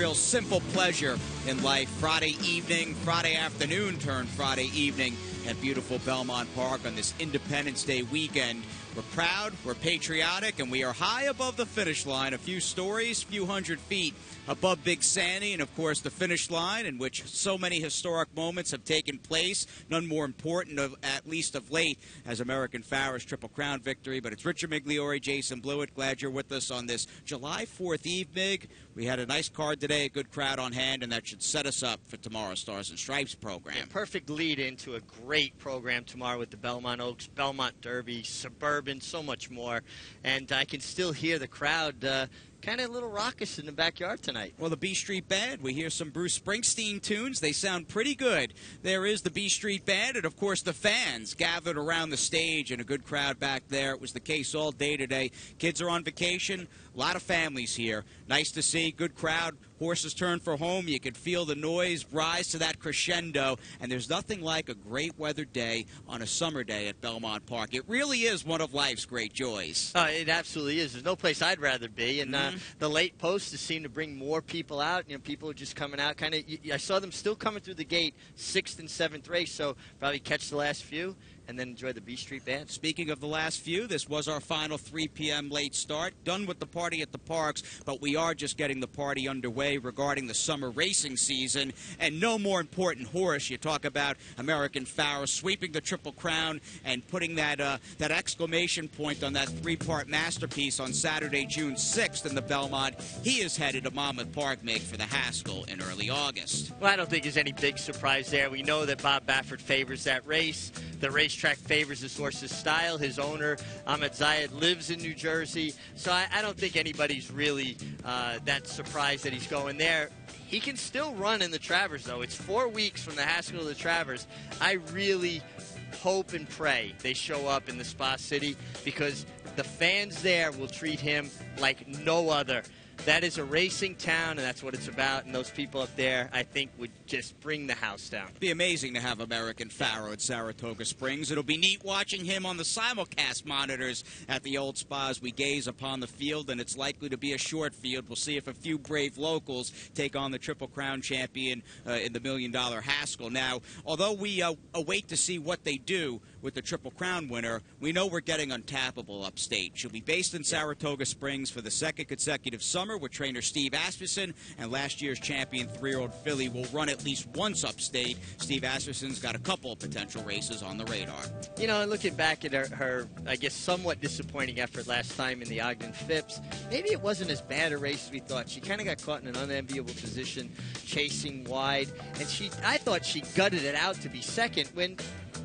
real simple pleasure in life. Friday evening, Friday afternoon turned Friday evening at beautiful Belmont Park on this Independence Day weekend. We're proud, we're patriotic, and we are high above the finish line. A few stories, few hundred feet above Big Sandy, and of course the finish line in which so many historic moments have taken place. None more important, at least of late, as American Farrer's Triple Crown victory. But it's Richard Migliore, Jason Blewett. Glad you're with us on this July 4th Eve, Mig. We had a nice card today, a good crowd on hand, and that should set us up for tomorrow's Stars and Stripes program. Yeah, perfect lead into a great program tomorrow with the Belmont Oaks, Belmont Derby, Suburban, so much more. And I can still hear the crowd kind of a little raucous in the backyard tonight. Well, the B Street Band, we hear some Bruce Springsteen tunes. They sound pretty good. There is the B Street Band, and of course the fans gathered around the stage, and a good crowd back there. It was the case all day today. Kids are on vacation, a lot of families here. Nice to see, good crowd. Horses turn for home. You can feel the noise rise to that crescendo, and there's nothing like a great weather day on a summer day at Belmont Park. It really is one of life's great joys. It absolutely is. There's no place I'd rather be, and the late posters seem to bring more people out. You know, people are just coming out. I saw them still coming through the gate, 6th and 7th race, so probably catch the last few and then enjoy the B Street Band. Speaking of the last few, this was our final 3 p.m. late start. Done with the party at the parks, but we are just getting the party underway regarding the summer racing season. And no more important horse. You talk about American Farrer sweeping the Triple Crown and putting that exclamation point on that 3-part masterpiece on Saturday, June 6th in the Belmont. He is headed to Monmouth Park, Mig, for the Haskell in early August. Well, I don't think there's any big surprise there. We know that Bob Baffert favors that race. The racetrack favors his horse's style. His owner, Ahmed Zayed, lives in New Jersey. So I don't think anybody's really that surprised that he's going there. He can still run in the Travers, though. It's 4 weeks from the Haskell to the Travers. I really hope and pray they show up in the Spa City, because the fans there will treat him like no other. That is a racing town, and that's what it's about. And those people up there, I think, would just bring the house down. It'd be amazing to have American Farrer at Saratoga Springs. It'll be neat watching him on the simulcast monitors at the old spa as we gaze upon the field, and it's likely to be a short field. We'll see if a few brave locals take on the Triple Crown champion in the $1 Million Haskell. Now, although we await to see what they do with the Triple Crown winner, we know we're getting Untappable upstate. She'll be based in Saratoga Springs for the second consecutive summer with trainer Steve Asmussen, and last year's champion 3-year-old filly will run at least once upstate. Steve Asmussen's got a couple of potential races on the radar. You know, looking back at her, I guess, somewhat disappointing effort last time in the Ogden Phipps, maybe it wasn't as bad a race as we thought. She kind of got caught in an unenviable position, chasing wide, and I thought she gutted it out to be second. When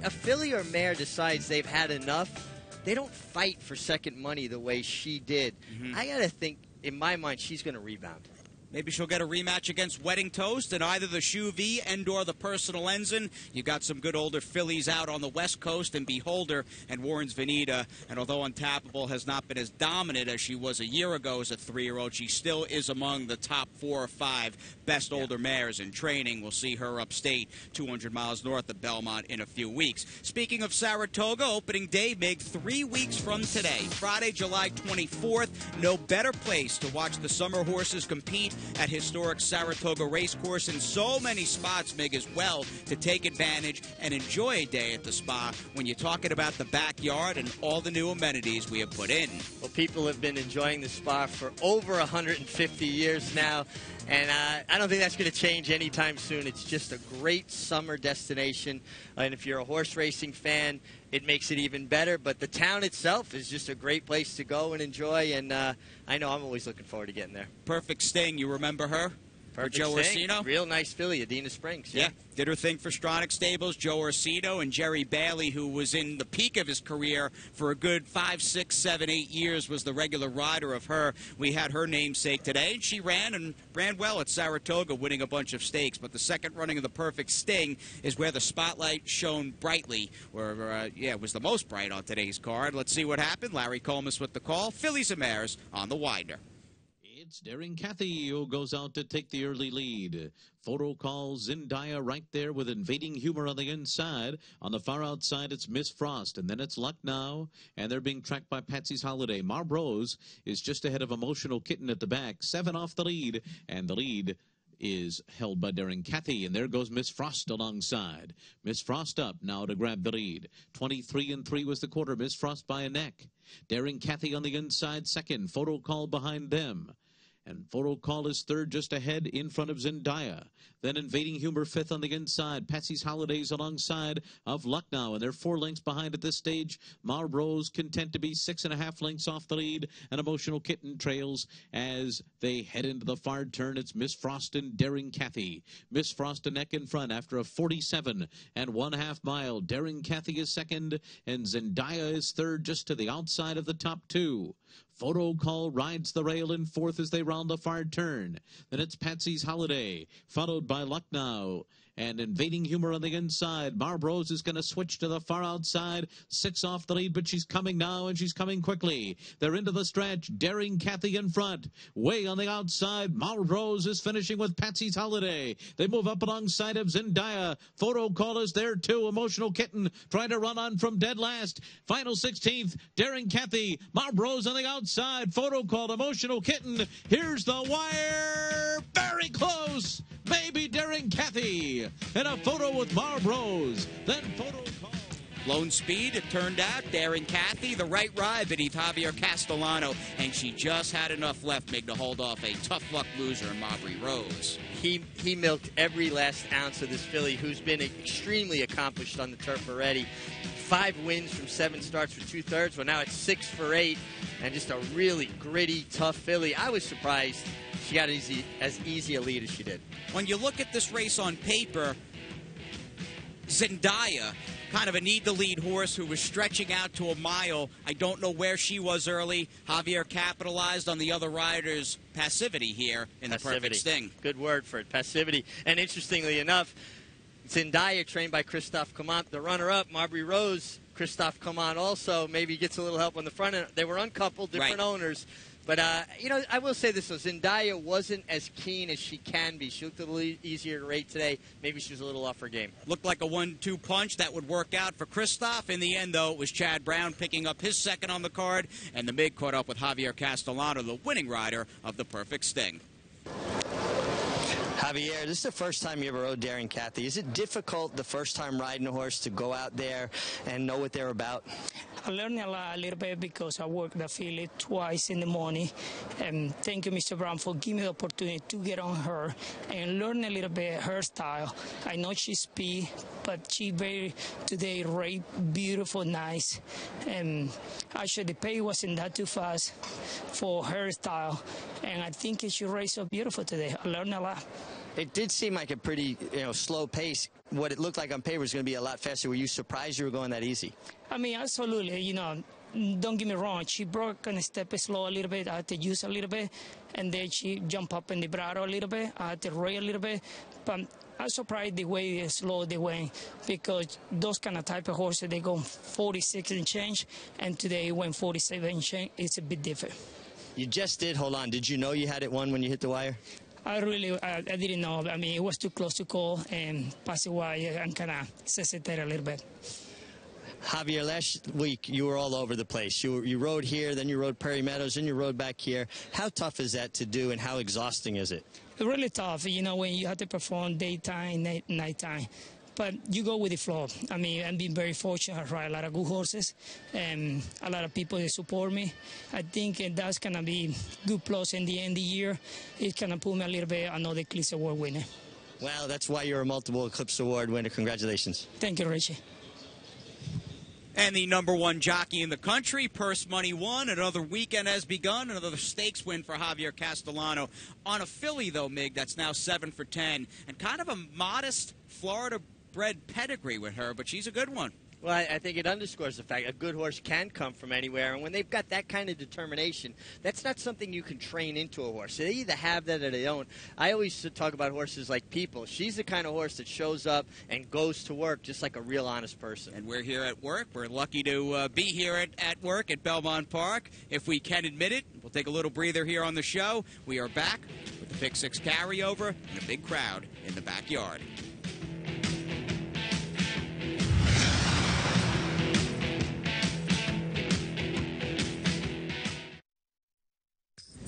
a filly or mare decides they've had enough, they don't fight for second money the way she did. I got to think, in my mind, she's going to rebound. Maybe she'll get a rematch against Wedding Toast in either the Shoe V and/or the Personal Ensign. You got some good older fillies out on the West Coast, and Beholder and Warren's Veneta. And although Untappable has not been as dominant as she was a year ago as a 3-year-old, she still is among the top 4 or 5 best older mares in training. We'll see her upstate 200 miles north of Belmont in a few weeks. Speaking of Saratoga, opening day, Mig, 3 weeks from today, Friday, July 24th. No better place to watch the summer horses compete at historic Saratoga Racecourse, and so many spots, Mig, as well, to take advantage and enjoy a day at the spa when you're talking about the backyard and all the new amenities we have put in. Well, people have been enjoying the spa for over 150 years now, and I don't think that's going to change anytime soon. It's just a great summer destination, and if you're a horse racing fan, it makes it even better. But the town itself is just a great place to go and enjoy, and I know I'm always looking forward to getting there. Perfect Sting, you remember her? Perfect Joe Sting. Orsino? Real nice filly, Adena Springs. Yeah, did her thing for Stronach Stables. Joe Orsino and Jerry Bailey, who was in the peak of his career for a good 5, 6, 7, 8 years, was the regular rider of her. We had her namesake today, and she ran well at Saratoga, winning a bunch of stakes. But the second running of the Perfect Sting is where the spotlight shone brightly, or it was the most bright on today's card. Let's see what happened. Larry Colmus with the call. Fillies and Mares on the Widener. It's Daring Cathy who goes out to take the early lead. Photo call Zendaya right there with Invading Humor on the inside. On the far outside, it's Miss Frost, and then it's Luck Now, and they're being tracked by Patsy's Holiday. Marbrose is just ahead of Emotional Kitten at the back, 7 off the lead, and the lead is held by Daring Cathy, and there goes Miss Frost alongside. Miss Frost up now to grab the lead. 23-3 was the quarter. Miss Frost by a neck. Daring Cathy on the inside second. Photo call behind them. And Photo Call is third, just ahead in front of Zendaya. Then Invading Humor fifth on the inside. Patsy's Holidays alongside of Luck Now, and they're 4 lengths behind at this stage. Marbrose content to be 6.5 lengths off the lead, and Emotional Kitten trails as they head into the far turn. It's Miss Frost and Daring Cathy. Miss Frost a neck in front after a 47 1/2 mile. Daring Cathy is second, and Zendaya is third, just to the outside of the top 2. Photo Call rides the rail in fourth as they round the far turn. Then it's Patsy's Holiday, followed by Luck Now. And Invading Humor on the inside. Marbrose is going to switch to the far outside. 6 off the lead, but she's coming now, and she's coming quickly. They're into the stretch. Daring Cathy in front. Way on the outside, Marbrose is finishing with Patsy's Holiday. They move up alongside of Zendaya. Photo Call is there, too. Emotional Kitten trying to run on from dead last. Final 16th, Daring Cathy. Marbrose on the outside. Photo Call, Emotional Kitten. Here's the wire. Very close. Maybe Daring Cathy. And a photo with Marbrose. Then Photo Call. Lone speed, it turned out. Daring Cathy, the right ride beneath Javier Castellano. And she just had enough left, Mig, to hold off a tough luck loser in Marbury Rose. He milked every last ounce of this filly, who's been extremely accomplished on the turf already. 5 wins from 7 starts for 2/3. Well, now it's 6 for 8. And just a really gritty, tough filly. I was surprised she got as easy a lead as she did. When you look at this race on paper, Zendaya, kind of a need-to-lead horse who was stretching out to a mile. I don't know where she was early. Javier capitalized on the other riders' passivity here in the perfect sting. Good word for it, passivity. And interestingly enough, Zendaya, trained by Christophe Comant, the runner-up, Marbury Rose, Christophe Comant also maybe gets a little help on the front end. They were uncoupled, different owners. But, you know, I will say this, though. Zendaya wasn't as keen as she can be. She looked a little easier to rate today. Maybe she was a little off her game. Looked like a 1-2 punch that would work out for Christophe. In the end, though, it was Chad Brown picking up his second on the card, and the MIG caught up with Javier Castellano, the winning rider of the perfect sting. Javier, this is the first time you ever rode Daring Cathy. Is it difficult the first time riding a horse to go out there and know what they're about? I learned a little bit because I worked the field twice in the morning. And thank you, Mr. Brown, for giving me the opportunity to get on her and learn a little bit her style. I know she's speed, but she today rate beautiful, nice. And actually, the pace wasn't that too fast for her style. And I think she raced so beautiful today. I learned a lot. It did seem like a pretty, slow pace. What it looked like on paper was going to be a lot faster. Were you surprised you were going that easy? I mean, absolutely. Don't get me wrong. She broke and step slow a little bit. I had to use a little bit. And then she jumped up in the bridle a little bit. I had to rail a little bit. But I'm surprised the way slow they went, because those kind of type of horses, they go 46 and change. And today it went 47 and change. It's a bit different. You just did hold on. Did you know you had it won when you hit the wire? I didn't know. I mean, it was too close to call, and pass it wide and kind of hesitate a little bit. Javier, last week you were all over the place. You rode here, then you rode Prairie Meadows, then you rode back here. How tough is that to do, and how exhausting is it? Really tough, when you have to perform daytime, nighttime. But you go with the flow. I mean, I'm being very fortunate. I ride a lot of good horses, and a lot of people that support me. I think that's going to be good plus in the end of the year. It's going to put me a little bit another Eclipse Award winner. Well, that's why you're a multiple Eclipse Award winner. Congratulations. Thank you, Richie. And the #1 jockey in the country, purse money won. Another weekend has begun. Another stakes win for Javier Castellano. On a filly, though, Mig, that's now 7 for 10. And kind of a modest Florida-bred pedigree with her, but she's a good one. Well, I think it underscores the fact a good horse can come from anywhere, and when they've got that kind of determination, that's not something you can train into a horse. They either have that or they don't. I always talk about horses like people. She's the kind of horse that shows up and goes to work just like a real honest person. And we're here at work. We're lucky to be here at work at Belmont Park. If we can admit it, we'll take a little breather here on the show. We are back with the Pick 6 carryover and a big crowd in the backyard.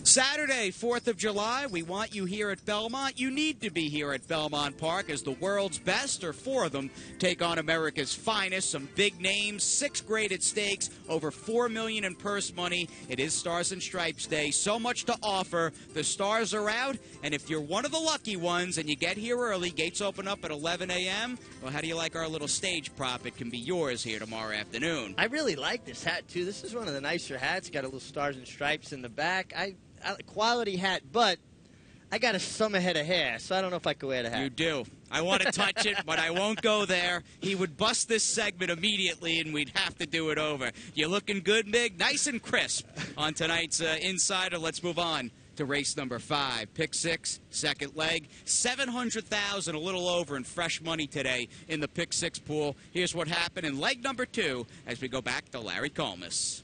Saturday, 4th of July, we want you here at Belmont. You need to be here at Belmont Park as the world's best, or four of them, take on America's finest. Some big names, 6 graded stakes, over $4 million in purse money. It is Stars and Stripes Day. So much to offer. The stars are out, and if you're one of the lucky ones and you get here early, gates open up at 11 a.m., well, how do you like our little stage prop? It can be yours here tomorrow afternoon. I really like this hat, too. This is one of the nicer hats. Got a little Stars and Stripes in the back. Quality hat, but I got a summer head of hair, so I don't know if I could wear the hat. You do. I want to touch it, but I won't go there. He would bust this segment immediately, and we'd have to do it over. You're looking good, Mig. Nice and crisp on tonight's Insider. Let's move on to race number 5. Pick 6, second leg. $700,000, a little over, in fresh money today in the Pick 6 pool. Here's what happened in leg number 2 as we go back to Larry Colmus.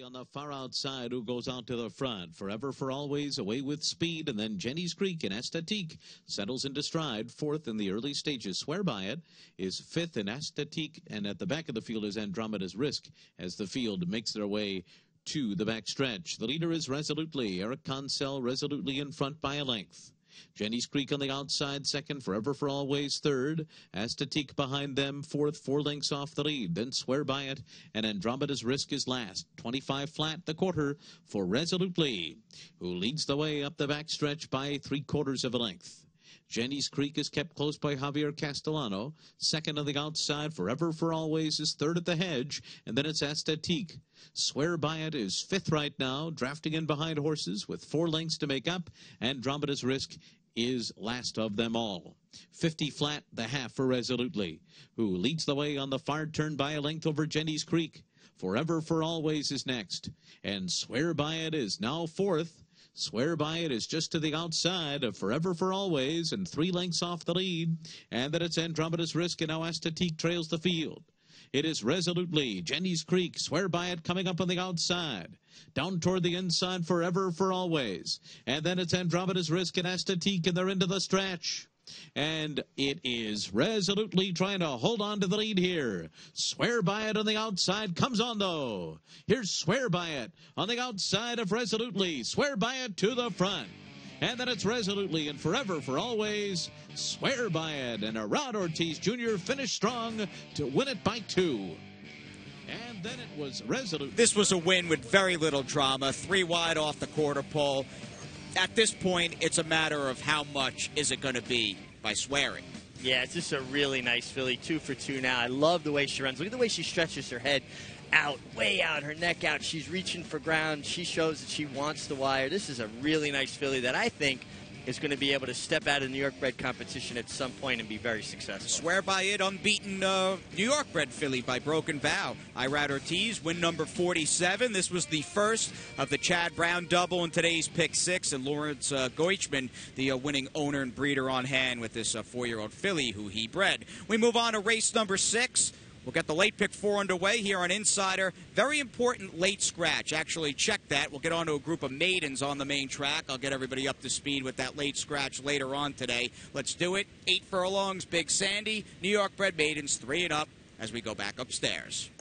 On the far outside, who goes out to the front. Forever for Always, Away with Speed, and then Jenny's Creek and Estatique settles into stride. 4th in the early stages. Swear By It is 5th in Estatique, and at the back of the field is Andromeda's Risk as the field makes their way to the back stretch. The leader is Resolutely. Eric Consell resolutely in front by a length. Jenny's Creek on the outside, second. Forever for Always, third. Astatique behind them, fourth, 4 lengths off the lead. Then Swear By It, and Andromeda's Risk is last. 25 flat, the quarter for Resolutely, who leads the way up the backstretch by 3/4 of a length. Jenny's Creek is kept close by Javier Castellano. Second on the outside, Forever for Always is third at the hedge, and then it's Astatique. Swear By It is 5th right now, drafting in behind horses with 4 lengths to make up. Andromeda's Risk is last of them all. 50 flat, the half for Resolutely, who leads the way on the far turn by a length over Jenny's Creek. Forever for Always is next, and Swear By It is now 4th. Swear By It is just to the outside of Forever for Always and 3 lengths off the lead. And then it's Andromeda's Risk, and now Astatique trails the field. It is Resolutely, Jenny's Creek, Swear By It coming up on the outside. Down toward the inside, Forever for Always. And then it's Andromeda's Risk and Astatique, and they're into the stretch. And it is Resolutely trying to hold on to the lead here. Swear By It on the outside comes on, though. Here's Swear By It on the outside of Resolutely. Swear By It to the front. And then it's Resolutely and Forever for Always. Swear By It. And Rod Ortiz Jr. finished strong to win it by 2. And then it was Resolute. This was a win with very little drama. 3 wide off the quarter pole. At this point, it's a matter of how much is it going to be by swearing. Yeah, it's just a really nice filly. 2 for 2 now. I love the way she runs. Look at the way she stretches her head out, way out, her neck out. She's reaching for ground. She shows that she wants the wire. This is a really nice filly that I think is going to be able to step out of New York bred competition at some point and be very successful. Swear By It, unbeaten New York bred filly by Broken Bow. Irad Ortiz, win number 47. This was the first of the Chad Brown double in today's Pick 6, and Lawrence Goichman, the winning owner and breeder, on hand with this 4-year-old filly who he bred. We move on to race number 6. We'll get the late pick 4 underway here on Insider. Very important late scratch. Actually, check that. We'll get on to a group of maidens on the main track. I'll get everybody up to speed with that late scratch later on today. Let's do it. 8 furlongs, Big Sandy. New York bred maidens, 3 and up as we go back upstairs.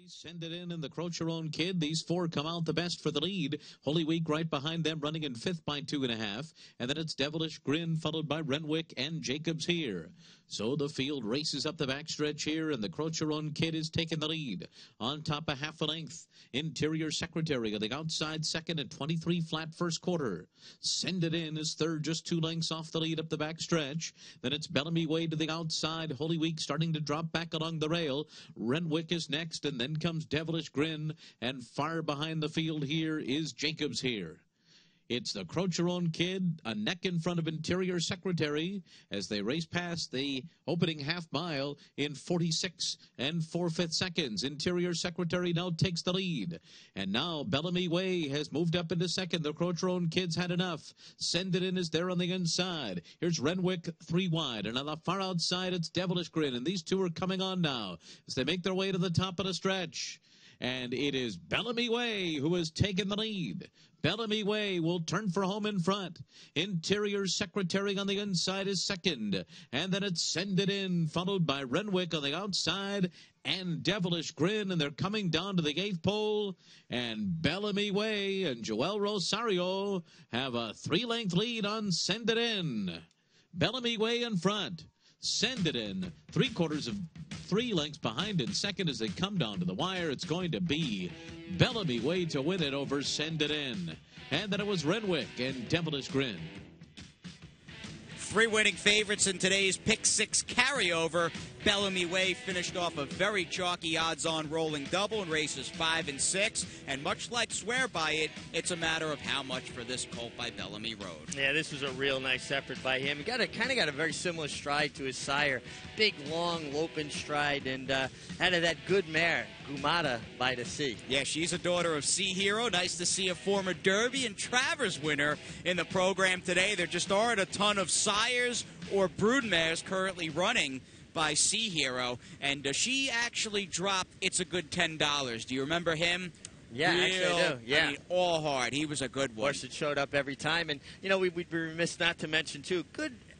Send it in the Crocheron Kid. These 4 come out the best for the lead. Holy Week right behind them, running in 5th by 2.5. And then it's Devilish Grin, followed by Renwick and Jacobs here. So the field races up the backstretch here, and the Crocheron Kid is taking the lead. On top, a half a length. Interior Secretary on the outside, second, and 23 flat first quarter. Send It In is third, just 2 lengths off the lead up the backstretch. Then it's Bellamy Way to the outside. Holy Week starting to drop back along the rail. Renwick is next, and then comes Devilish Grin, and far behind the field here is Jacobs here. It's the Crocheron Kid, a neck in front of Interior Secretary as they race past the opening half mile in 46 and 4/5 seconds. Interior Secretary now takes the lead. And now Bellamy Way has moved up into second. The Crocheron Kids had enough. Send It In is there on the inside. Here's Renwick 3 wide. And on the far outside, it's Devilish Grin. And these two are coming on now as they make their way to the top of the stretch. And it is Bellamy Way who has taken the lead. Bellamy Way will turn for home in front. Interior Secretary on the inside is second. And then it's Send It In, followed by Renwick on the outside and Devilish Grin. And they're coming down to the 8th pole. And Bellamy Way and Joel Rosario have a 3-length lead on Send It In. Bellamy Way in front. Send It In, 3 lengths behind in second as they come down to the wire. It's going to be Bellamy Way to win it over Send It In. And then it was Renwick and Devilish Grin. 3 winning favorites in today's Pick 6 carryover. Bellamy Way finished off a very chalky odds-on rolling double in races 5 and 6. And much like Swear By It, it's a matter of how much for this colt by Bellamy Road. Yeah, this was a real nice effort by him. He kind of got a very similar stride to his sire. Big, long, loping stride. And out of that good mare, Gumata by the Sea. Yeah, she's a daughter of Sea Hero. Nice to see a former Derby and Travers winner in the program today. There just aren't a ton of sires or broodmares currently running by Sea Hero, and she actually dropped It's a Good $10. Do you remember him? Yeah, actually I do. Yeah. I mean, all hard. He was a good one. Of course, it showed up every time. And, you know, we'd be remiss not to mention, too,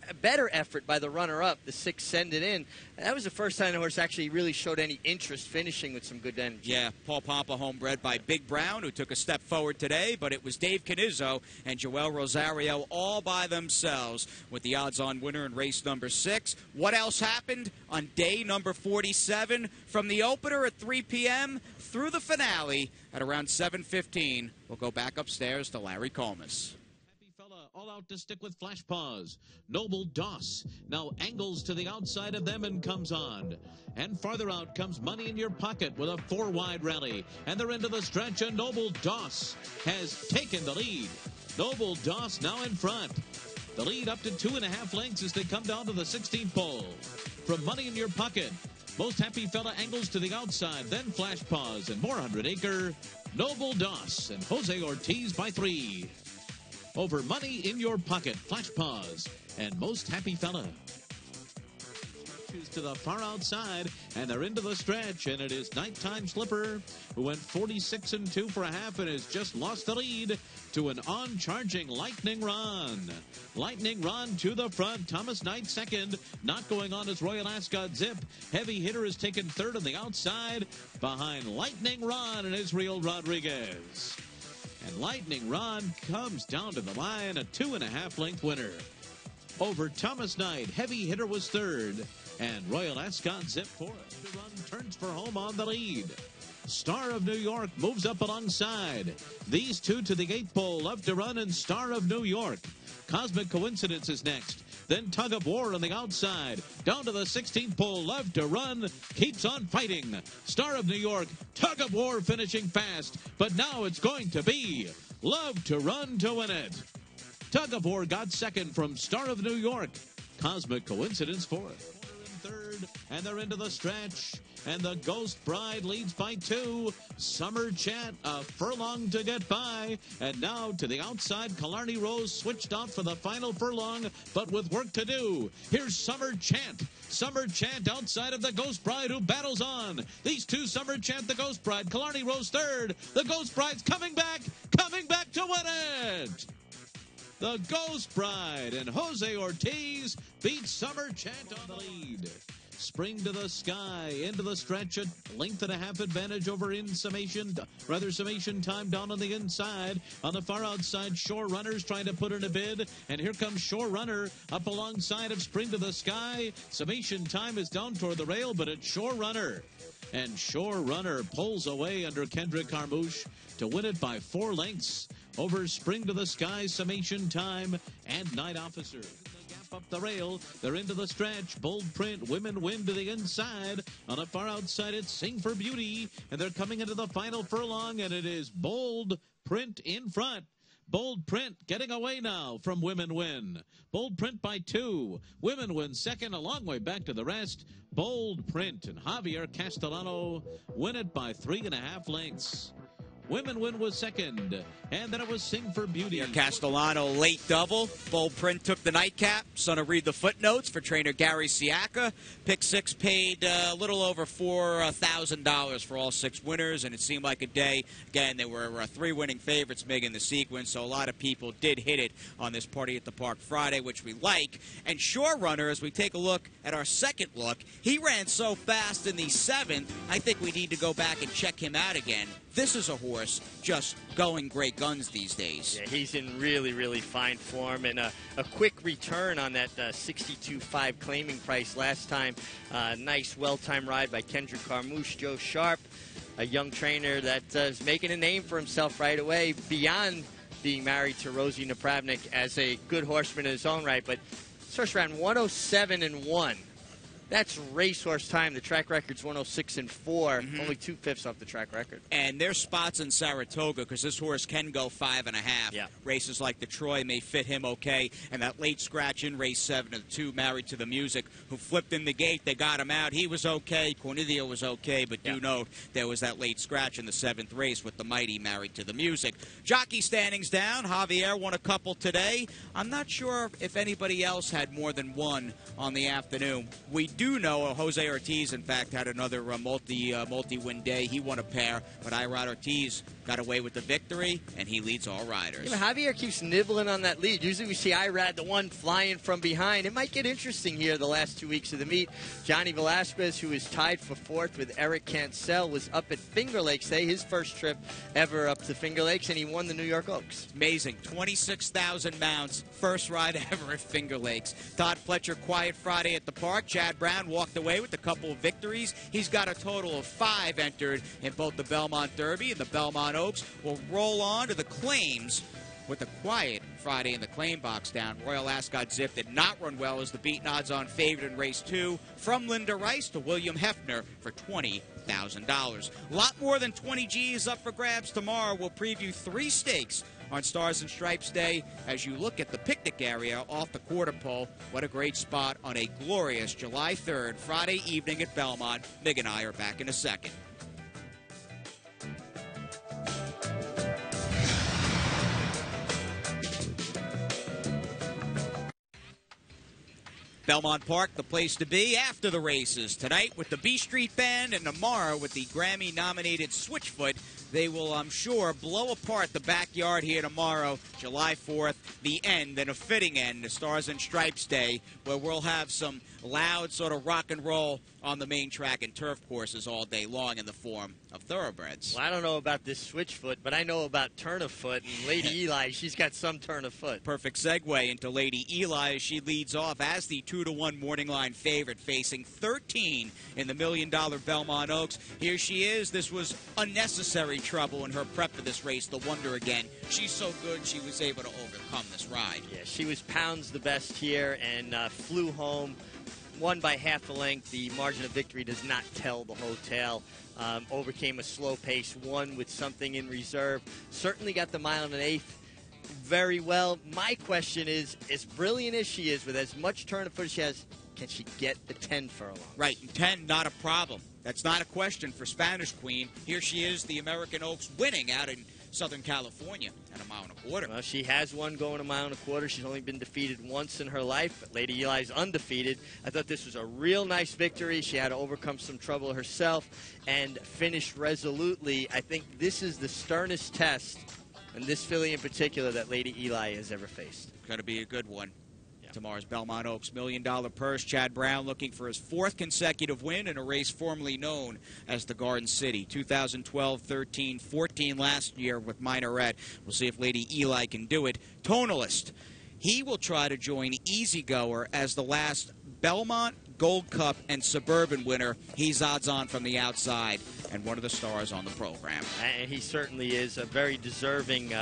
a better effort by the runner-up, the 6 Send It In. That was the first time the horse actually really showed any interest finishing with some good energy. Yeah, Paul Pompa homebred by Big Brown, who took a step forward today, but it was Dave Canizzo and Joel Rosario all by themselves with the odds-on winner in race number 6. What else happened on day number 47? From the opener at 3 p.m. through the finale at around 7:15. We'll go back upstairs to Larry Colmus. All out to stick with Flash Paws. Noble Doss now angles to the outside of them and comes on. And farther out comes Money in Your Pocket with a 4-wide rally. And they're into the stretch, and Noble Doss has taken the lead. Noble Doss now in front. The lead up to 2.5 lengths as they come down to the 16th pole. From Money in Your Pocket, Most Happy Fella angles to the outside, then Flash Paws and more 100 Acre. Noble Doss and Jose Ortiz by 3. Over Money in Your Pocket, Flash Paws, and Most Happy Fella. To the far outside, and they're into the stretch, and it is Nighttime Slipper, who went 46 and 2 for a half and has just lost the lead to an on-charging Lightning Ron. Lightning Ron to the front. Thomas Knight second. Not going on is Royal Ascot Zip. Heavy Hitter is taken third on the outside behind Lightning Ron and Israel Rodriguez. And Lightning Ron comes down to the line, a 2.5 length winner. Over Thomas Knight, Heavy Hitter was third, and Royal Ascot Zip fourth. The run turns for home on the lead. Star of New York moves up alongside. These two to the 8th pole, Love to Run and Star of New York. Cosmic Coincidence is next. Then Tug of War on the outside. Down to the 16th pole, Love to Run keeps on fighting. Star of New York, Tug of War finishing fast. But now it's going to be Love to Run to win it. Tug of War got second from Star of New York. Cosmic Coincidence fourth. Third, and they're into the stretch. And the Ghost Bride leads by 2. Summer Chant, a furlong to get by. And now to the outside, Killarney Rose switched out for the final furlong, but with work to do. Here's Summer Chant. Summer Chant outside of the Ghost Bride, who battles on. These two, Summer Chant, the Ghost Bride. Killarney Rose third. The Ghost Bride's coming back to win it. The Ghost Bride and Jose Ortiz beat Summer Chant on the lead. Spring to the Sky, into the stretch, a length and a half advantage over summation time down on the inside. On the far outside, Shore Runner's trying to put in a bid, and here comes Shore Runner up alongside of Spring to the Sky. Summation time is down toward the rail, but it's Shore Runner. And Shore Runner pulls away under Kendrick Carmouche to win it by 4 lengths over Spring to the Sky, Summation Time, and Night Officer. Up the rail, they're into the stretch. Bold Print, Women Win to the inside. On the far outside, it's Sing for Beauty, and they're coming into the final furlong, and it is Bold Print in front. Bold Print getting away now from Women Win. Bold Print by 2. Women Win second, a long way back to the rest. Bold Print and Javier Castellano win it by 3.5 lengths. Women Win was second, and then it was Sing for Beauty. Castellano late double. Bold Print took the nightcap. Son of read the footnotes for trainer Gary Siaka. Pick 6 paid a little over $4,000 for all 6 winners, and it seemed like a day. Again, there were 3 winning favorites making the sequence, so a lot of people did hit it on this Party at the Park Friday, which we like. And Shore Runner, as we take a look at our second look, he ran so fast in the 7th, I think we need to go back and check him out again. This is a horse just going great guns these days. Yeah, he's in really, really fine form, and a quick return on that 62.5 claiming price last time. Nice, well-timed ride by Kendrick Carmouche. Joe Sharp, a young trainer that is making a name for himself right away, beyond being married to Rosie Napravnik as a good horseman in his own right. But this horse ran 107-1. That's racehorse time. The track record's 106-4, only 2/5 off the track record. And there's spots in Saratoga because this horse can go 5.5. Yeah. Races like the Troy may fit him okay. And that late scratch in race 7 of the 2 Married to the Music, who flipped in the gate. They got him out. He was okay. Cornelio was okay. But do note there was that late scratch in the 7th race with the mighty Married to the Music. Jockey standings down. Javier won a couple today. I'm not sure if anybody else had more than one on the afternoon. We do know Jose Ortiz, in fact, had another multi-win day. He won a pair, but Irad Ortiz got away with the victory, and he leads all riders. Yeah, Javier keeps nibbling on that lead. Usually we see Irad, the one flying from behind. It might get interesting here the last 2 weeks of the meet. Johnny Velasquez, who is tied for 4th with Eric Cancel, was up at Finger Lakes today, his first trip ever up to Finger Lakes, and he won the New York Oaks. Amazing. 26,000 mounts. First ride ever at Finger Lakes. Todd Fletcher, quiet Friday at the park. Chad Brown walked away with a couple of victories. He's got a total of 5 entered in both the Belmont Derby and the Belmont Oaks. We'll roll on to the claims with a quiet Friday in the claim box down. Royal Ascot Zip did not run well as the beaten odds-on favorite in race 2. From Linda Rice to William Hefner for $20,000. A lot more than 20 G's up for grabs tomorrow. We'll preview 3 stakes on Stars and Stripes Day as you look at the picnic area off the quarter pole. What a great spot on a glorious July 3rd, Friday evening at Belmont. Mig and I are back in a second. Belmont Park, the place to be after the races. Tonight with the B Street Band and tomorrow with the Grammy-nominated Switchfoot. They will, I'm sure, blow apart the backyard here tomorrow, July 4th, the end, and a fitting end, the Stars and Stripes Day, where we'll have some loud sort of rock and roll on the main track and turf courses all day long in the form of thoroughbreds. Well, I don't know about this Switchfoot, but I know about turn of foot, and Lady Eli, she's got some turn of foot. Perfect segue into Lady Eli as she leads off as the 2-to-1 morning line favorite, facing 13 in the $1 Million Belmont Oaks. Here she is. This was unnecessary trouble in her prep for this race. The wonder again. She's so good she was able to overcome this ride. Yeah, she was pounds the best here and flew home. Won by half a length. The margin of victory does not tell the whole tale. Overcame a slow pace, won with something in reserve. Certainly got the 1 1/8 very well. My question is, as brilliant as she is, with as much turn of foot as she has, can she get the 10 furlongs? Right, 10, not a problem. That's not a question for Spanish Queen. Here she is, the American Oaks, winning out in Southern California at 1 1/4. Well, she has one going 1 1/4. She's only been defeated once in her life. Lady Eli's undefeated. I thought this was a real nice victory. She had to overcome some trouble herself and finished resolutely. I think this is the sternest test, and this filly in particular, that Lady Eli has ever faced. Going to be a good one. Tomorrow's Belmont Oaks $1 Million purse. Chad Brown looking for his 4th consecutive win in a race formerly known as the Garden City. 2012, 13, 14 last year with Minorette. We'll see if Lady Eli can do it. Tonalist. He will try to join Easygoer as the last Belmont, Gold Cup, and Suburban winner. He's odds on from the outside. and one of the stars on the program. And he certainly is a very deserving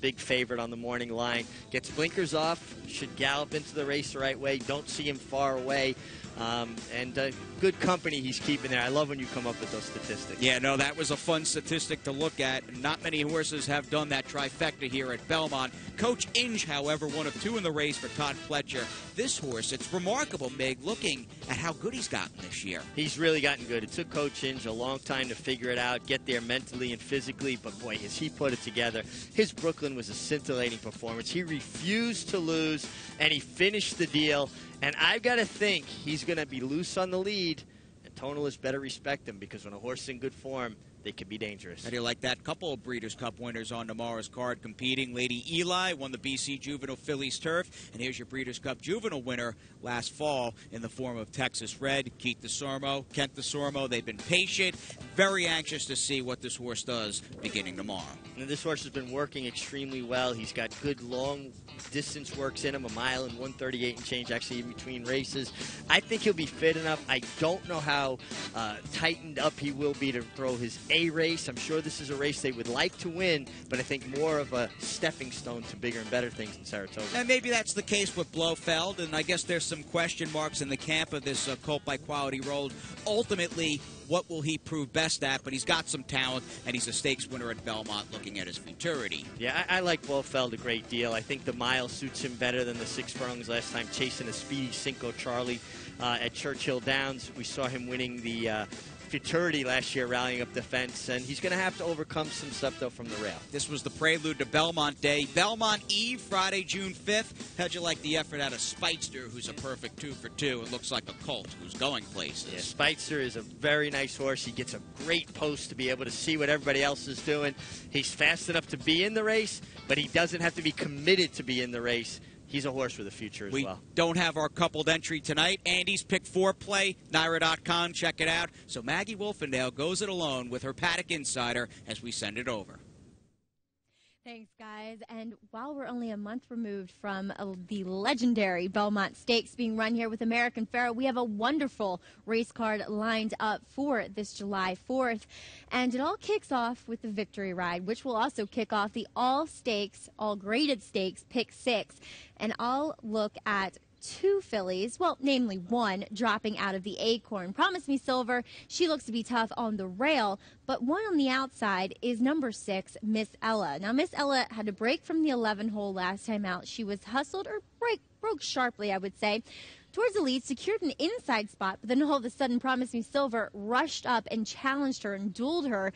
big favorite on the morning line. Gets blinkers off, should gallop into the race the right way. Don't see him far away. And good company he's keeping there. I love when you come up with those statistics. Yeah, no, that was a fun statistic to look at. Not many horses have done that trifecta here at Belmont. Coach Inge, however, one of two in the race for Todd Fletcher. This horse, it's remarkable, Meg, looking at how good he's gotten this year. He's really gotten good. It took Coach Inge a long time to figure it out, get there mentally and physically, but boy, has he put it together. His Brooklyn was a scintillating performance. He refused to lose, and he finished the deal. And I've got to think he's going to be loose on the lead, and Tonalist better respect him, because when a horse is in good form, they could be dangerous. How do you like that? Couple of Breeders' Cup winners on tomorrow's card competing. Lady Eli won the BC Juvenile Fillies Turf, and here's your Breeders' Cup Juvenile winner last fall in the form of Texas Red, Kent DeSormo. They've been patient, very anxious to see what this horse does beginning tomorrow. And this horse has been working extremely well. He's got good long distance works in him, 1 mile and 1:38 and change actually in between races. I think he'll be fit enough. I don't know how tightened up he will be to throw his A race. I'm sure this is a race they would like to win, but I think more of a stepping stone to bigger and better things in Saratoga. And maybe that's the case with Blofeld, and I guess there's some question marks in the camp of this colt by Quality Road. Ultimately, what will he prove best at? But he's got some talent, and he's a stakes winner at Belmont looking at his futurity. Yeah, I like Blofeld a great deal. I think the mile suits him better than the 6 furlongs last time, chasing a speedy Cinco Charlie at Churchill Downs. We saw him winning the futurity last year, rallying up the fence, and he's going to have to overcome some stuff, though, from the rail. This was the prelude to Belmont Day. Belmont Eve, Friday, June 5th. How'd you like the effort out of Speightster, who's a perfect 2 for 2 and looks like a colt who's going places? Yeah, Speightster is a very nice horse. He gets a great post to be able to see what everybody else is doing. He's fast enough to be in the race, but he doesn't have to be committed to be in the race. He's a horse with a future as well. We don't have our coupled entry tonight. Andy's Pick 4 play, Naira.com. Check it out. So Maggie Wolfendale goes it alone with her Paddock Insider as we send it over. Thanks, guys. And while we're only a month removed from the legendary Belmont Stakes being run here with American Pharoah, we have a wonderful race card lined up for this July 4th. And it all kicks off with the Victory Ride, which will also kick off the all graded stakes, Pick 6. And I'll look at 2 fillies, well, namely one dropping out of the Acorn. Promise Me Silver, she looks to be tough on the rail, but one on the outside is number 6, Miss Ella. Now, Miss Ella had to break from the 11 hole last time out. She was hustled, or broke sharply, I would say, towards the lead, secured an inside spot, but then all of a sudden Promise Me Silver rushed up and challenged her and dueled her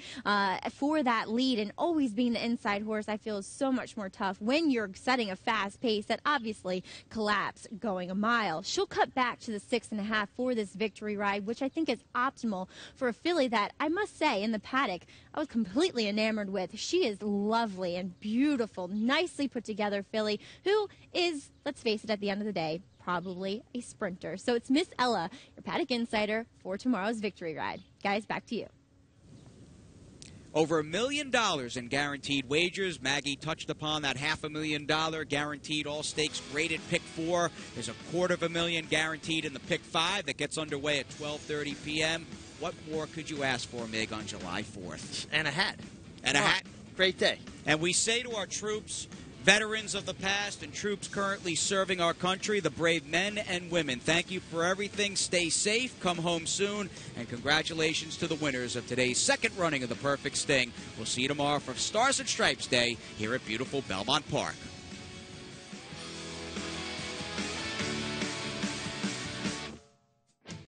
for that lead. And always being the inside horse, I feel, is so much more tough when you're setting a fast pace that obviously collapsed going a mile. She'll cut back to the 6.5 for this Victory Ride, which I think is optimal for a filly that, I must say, in the paddock, I was completely enamored with. She is lovely and beautiful, nicely put together filly who is, let's face it, at the end of the day, probably a sprinter. So it's Miss Ella, your Paddock Insider, for tomorrow's Victory Ride. Guys, back to you. Over $1 million in guaranteed wagers. Maggie touched upon that $500,000 guaranteed all stakes graded Pick 4. There's $250,000 guaranteed in the Pick 5 that gets underway at 12:30 p.m. What more could you ask for, Mig, on July 4th? And a hat. And a hat. Great day. And we say to our troops, veterans of the past and troops currently serving our country, the brave men and women, thank you for everything. Stay safe, come home soon, and congratulations to the winners of today's second running of the Perfect Sting. We'll see you tomorrow for Stars and Stripes Day here at beautiful Belmont Park.